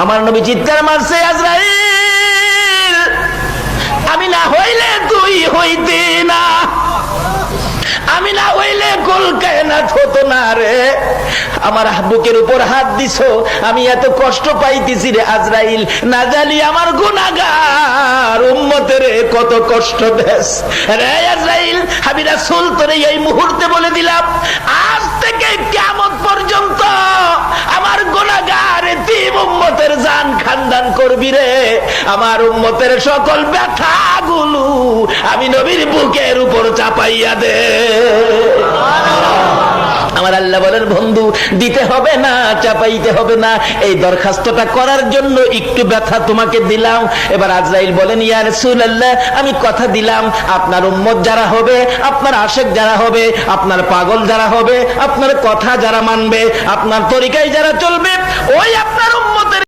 আমার নবী চিৎকার মারছে, আজরাইল আমি না হইলে তুই হইতি না, আমি না হইলে কুল কায়নাত হতো না রে। আমার বুকের উপর হাত দিছো, আমি এত কষ্ট পাইতেছি রে আজরাইল, না জানি আমার গুনাহগার উম্মতের কত কষ্ট দেস রে আজরাইল। আমি রাসূল তোরে এই মুহূর্তে বলে দিলাম, আজ থেকে কিয়ামত পর্যন্ত আমার গুনাহগার এতিম উম্মতের জান খানদান করবি রে। আমার উম্মতের সকল ব্যথাগুলো আমি নবীর বুকের উপর চাপাইয়া দে। আমার আল্লাহ বলেন, বন্ধু দিতে হবে না, চাপাইতে হবে না, এই দরখাস্তটা করার জন্য একটু ব্যথা তোমাকে দিলাম। এবার আজরাইল বলেন, ইয়া রাসূলুল্লাহ আমি কথা দিলাম, আপনার উম্মত যারা হবে, আপনার আশেক যারা হবে, আপনার পাগল যারা হবে, আপনার কথা যারা মানবে, আপনার তরিকায় যারা চলবে, ওই আপনার উম্মতের